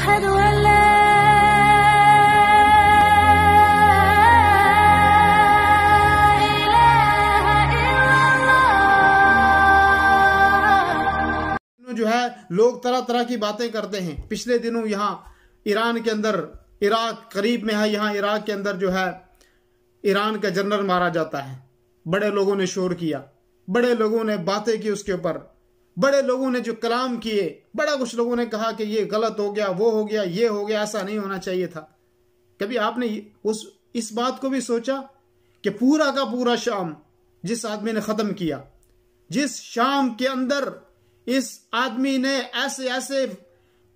अशहदु अल्ला जो है लोग तरह तरह की बातें करते हैं। पिछले दिनों यहाँ ईरान के अंदर, इराक करीब में है, यहाँ इराक के अंदर जो है ईरान का जनरल मारा जाता है। बड़े लोगों ने शोर किया, बड़े लोगों ने बातें की उसके ऊपर, बड़े लोगों ने जो कलाम किए, बड़ा कुछ लोगों ने कहा कि ये गलत हो गया, वो हो गया, ये हो गया, ऐसा नहीं होना चाहिए था। कभी आपने इस बात को भी सोचा कि पूरा का पूरा शाम जिस आदमी ने खत्म किया, जिस शाम के अंदर इस आदमी ने ऐसे ऐसे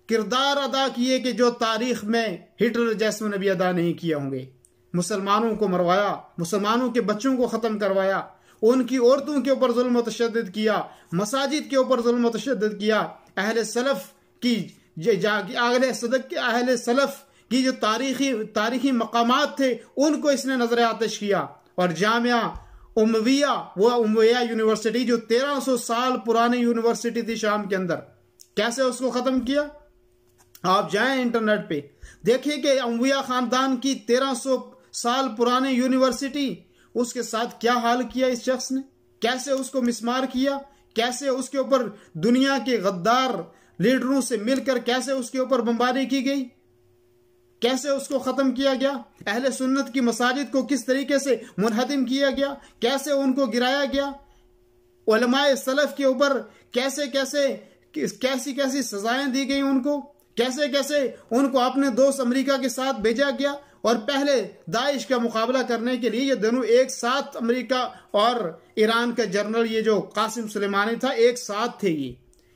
किरदार अदा किए कि जो तारीख में हिटलर जैसों ने भी अदा नहीं किए होंगे। मुसलमानों को मरवाया, मुसलमानों के बच्चों को खत्म करवाया, उनकी औरतों के ऊपर जुल्म तशद्दुद किया, मसाजिद के ऊपर जुल्म तशद्दुद किया। अहले सलफ की जो तारीखी मकामात थे उनको इसने नजर आतिश किया। और जामिया उमविया, वो उमविया यूनिवर्सिटी जो 1300 साल पुरानी यूनिवर्सिटी थी शाम के अंदर, कैसे उसको खत्म किया। आप जाएं इंटरनेट पे देखिए कि उमविया खानदान की 1300 साल पुरानी यूनिवर्सिटी, उसके साथ क्या हाल किया इस शख्स ने, कैसे उसको मिसमार किया, कैसे उसके ऊपर दुनिया के गद्दार लीडरों से मिलकर कैसे उसके ऊपर बमबारी की गई, कैसे उसको खत्म किया गया। अहले सुन्नत की मसाजिद को किस तरीके से मुनहदिम किया गया, कैसे उनको गिराया गया। उलमाए सलफ के ऊपर कैसी कैसी सजाएं दी गई उनको, कैसे कैसे उनको अपने दोस्त अमेरिका के साथ भेजा गया। और पहले दाइश का मुकाबला करने के लिए ये दोनों एक साथ, अमेरिका और ईरान का जनरल ये जो कासिम सुलेमानी था, एक साथ थे।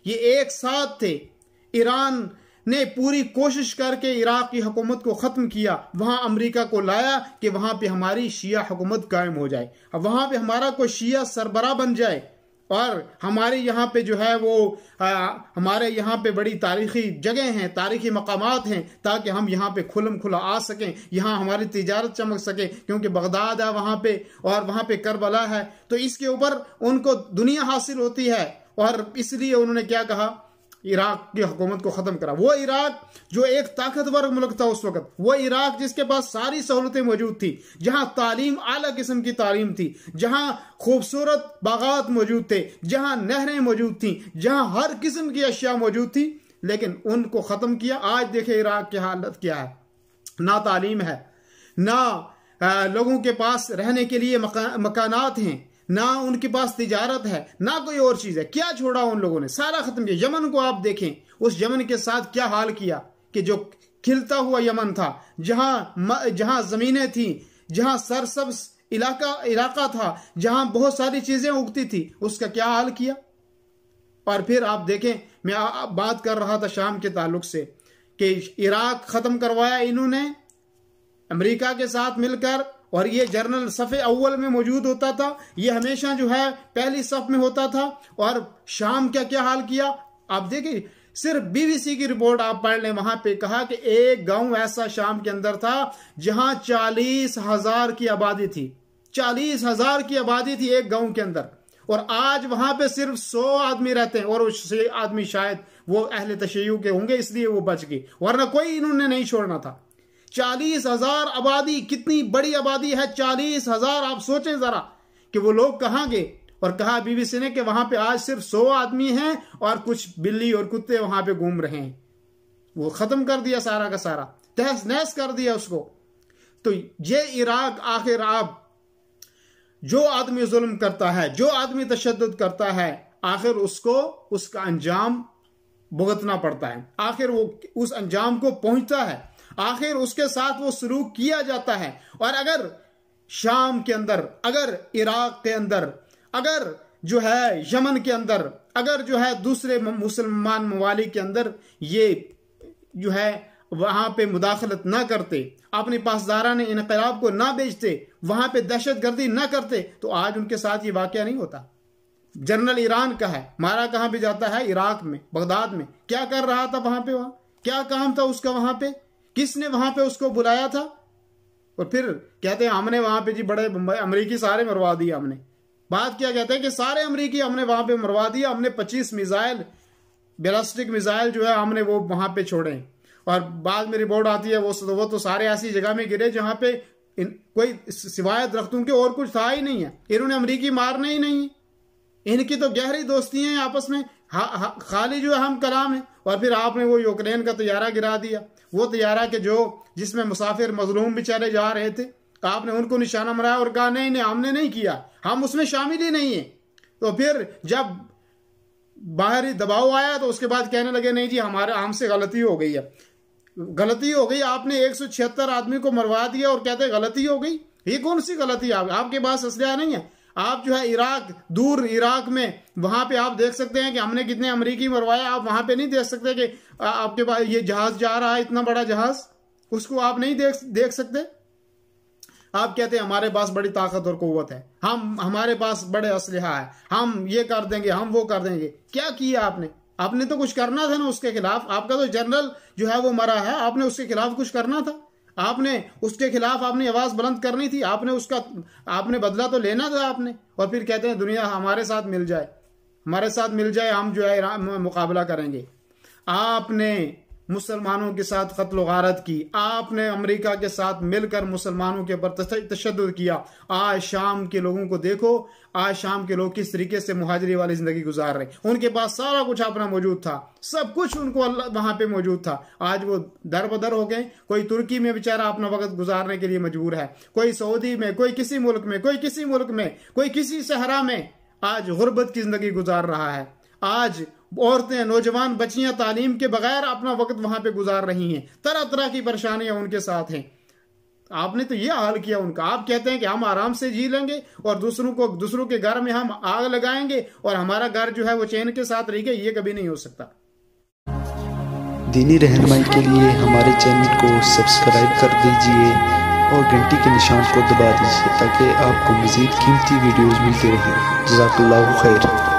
ये एक साथ थे। ईरान ने पूरी कोशिश करके इराक की हुकूमत को खत्म किया, वहां अमेरिका को लाया कि वहां पे हमारी शिया हुकूमत कायम हो जाए, अब वहां पे हमारा कोई शिया सरबरा बन जाए और हमारे यहाँ पे जो है वो हमारे यहाँ पे बड़ी तारीखी जगह हैं, तारीखी मकामात हैं, ताकि हम यहाँ पे खुलम खुला आ सकें, यहाँ हमारी तिजारत चमक सके, क्योंकि बगदाद है वहाँ पे और वहाँ पे करबला है, तो इसके ऊपर उनको दुनिया हासिल होती है। और इसलिए उन्होंने क्या कहा, इराक की हुकूमत को खत्म करा। वो इराक जो एक ताकतवर मुल्क था उस वक्त, वो इराक जिसके पास सारी सहूलतें मौजूद थी, जहां तालीम आला किस्म की तालीम थी, जहां खूबसूरत बागात मौजूद थे, जहां नहरें मौजूद थी, जहां हर किस्म की अशिया मौजूद थी, लेकिन उनको खत्म किया। आज देखे इराक की हालत क्या है, ना तालीम है, ना लोगों के पास रहने के लिए मकानात हैं, ना उनके पास तिजारत है, ना कोई और चीज है। क्या छोड़ा उन लोगों ने, सारा खत्म किया। यमन को आप देखें, उस यमन के साथ क्या हाल किया कि जो खिलता हुआ यमन था, जहां जमीनें थी, जहां सरसब्ज इलाका था, जहां बहुत सारी चीजें उगती थी, उसका क्या हाल किया। और फिर आप देखें, मैं बात कर रहा था शाम के ताल्लुक से कि इराक खत्म करवाया इन्होंने अमेरिका के साथ मिलकर, और ये जर्नल सफ़े अव्वल में मौजूद होता था, ये हमेशा जो है पहली सफ में होता था। और शाम का क्या हाल किया आप देखिए, सिर्फ बीबीसी की रिपोर्ट आप पढ़ लें, वहां पे कहा कि एक गांव ऐसा शाम के अंदर था जहां 40,000 की आबादी थी, 40,000 की आबादी थी एक गांव के अंदर, और आज वहां पे सिर्फ 100 आदमी रहते हैं, और वो 6 आदमी शायद वो अहले तशय्युअ के होंगे, इसलिए वो बच गए, वरना कोई इन्होंने नहीं छोड़ना था। 40,000 आबादी, कितनी बड़ी आबादी है 40,000। आप सोचें जरा कि वो लोग कहां गए। और कहा बीबीसी ने कि वहां पे आज सिर्फ 100 आदमी हैं और कुछ बिल्ली और कुत्ते वहां पे घूम रहे हैं। वो खत्म कर दिया सारा का सारा, तहस नहस कर दिया उसको। तो ये इराक, आखिर आप जो आदमी जुल्म करता है, जो आदमी तशद्दुद करता है, आखिर उसको उसका अंजाम भुगतना पड़ता है, आखिर वो उस अंजाम को पहुंचता है, आखिर उसके साथ वो सलूक किया जाता है। और अगर शाम के अंदर, अगर इराक के अंदर, अगर जो है यमन के अंदर, अगर जो है दूसरे मुसलमान ममालिक के अंदर ये जो है वहां पे मुदाखलत ना करते, अपने पासदारान इनकलाब को ना बेचते, वहां पे दहशतगर्दी ना करते, तो आज उनके साथ ये वाकया नहीं होता। जनरल ईरान का है, मारा कहां पे जाता है, इराक में, बगदाद में। क्या कर रहा था वहां पे, वहां क्या काम था उसका, वहां पे किसने वहां पे उसको बुलाया था। और फिर कहते हैं हमने वहां पे जी बड़े अमरीकी सारे मरवा दिए हमने। बात क्या कहते हैं कि सारे अमरीकी हमने वहां पे मरवा दिया, हमने 25 मिसाइल, बैलिस्टिक मिसाइल जो है हमने वो वहां पे छोड़े। और बाद में रिपोर्ट आती है वो तो सारे ऐसी जगह में गिरे जहां पे कोई सिवाय दरख्तों के और कुछ था ही नहीं है। इन्होंने अमरीकी मारना ही नहीं है, इनकी तो गहरी दोस्ती है आपस में, खाली जो है हम कलाम है। और फिर आपने वो यूक्रेन का तैयारा गिरा दिया, वो तैयारा के जिसमें मुसाफिर मजलूम बेचारे जा रहे थे, आपने उनको निशाना बनाया और कहा नहीं नहीं हमने नहीं किया, हम उसमें शामिल ही नहीं है। तो फिर जब बाहरी दबाव आया तो उसके बाद कहने लगे नहीं जी हमसे गलती हो गई है, गलती हो गई, आपने 176 आदमी को मरवा दिया और कहते गलती हो गई। ये कौन सी गलती? आपके पास असलिया नहीं है। आप जो है दूर इराक में वहां पे आप देख सकते हैं कि हमने कितने अमरीकी मरवाए, आप वहां पे नहीं देख सकते कि आपके पास ये जहाज जा रहा है, इतना बड़ा जहाज, उसको आप नहीं देख सकते। आप कहते हैं हमारे पास बड़ी ताकत और कुव्वत है, हमारे पास बड़े असलहा है, हम ये कर देंगे, हम वो कर देंगे। क्या किया आपने तो कुछ करना था ना उसके खिलाफ। आपका तो जनरल जो है वो मरा है, आपने उसके खिलाफ कुछ करना था, आपने उसके खिलाफ आपने आवाज बुलंद करनी थी, आपने बदला तो लेना था आपने। और फिर कहते हैं दुनिया हमारे साथ मिल जाए, हम जो है मुकाबला करेंगे। आपने मुसलमानों के साथ कत्ल गारत की, आपने अमेरिका के साथ मिलकर मुसलमानों के ऊपर तशद्दुद किया। आज शाम के लोगों को देखो, आज शाम के लोग किस तरीके से मुहाजिरी वाली जिंदगी गुजार रहे। उनके पास सारा कुछ अपना मौजूद था, सब कुछ उनको वहां पे मौजूद था। आज वो दर बदर हो गए। कोई तुर्की में बेचारा अपना वक्त गुजारने के लिए मजबूर है, कोई सऊदी में, कोई किसी मुल्क में, कोई किसी मुल्क में, कोई किसी सहरा में आज गुर्बत की जिंदगी गुजार रहा है। आज औरतें, नौजवान, बच्चियां तालीम के बगैर अपना वक्त वहां पे गुजार रही हैं। तरह तरह की परेशानियां उनके साथ हैं। आपने तो ये हाल किया उनका। आप कहते हैं कि हम आराम से जी लेंगे और दूसरों के घर में हम आग लगाएंगे और हमारा घर जो है वो चैन के साथ रहेगा। ये कभी नहीं हो सकता। दीनी रहनुमाई के लिए हमारे चैनल को सब्सक्राइब कर दीजिए और घंटी के निशान को दबा दीजिए ताकि आपको मज़ीद कीमती वीडियोज़ मिलते रहें। जज़ाकल्लाहु खैर।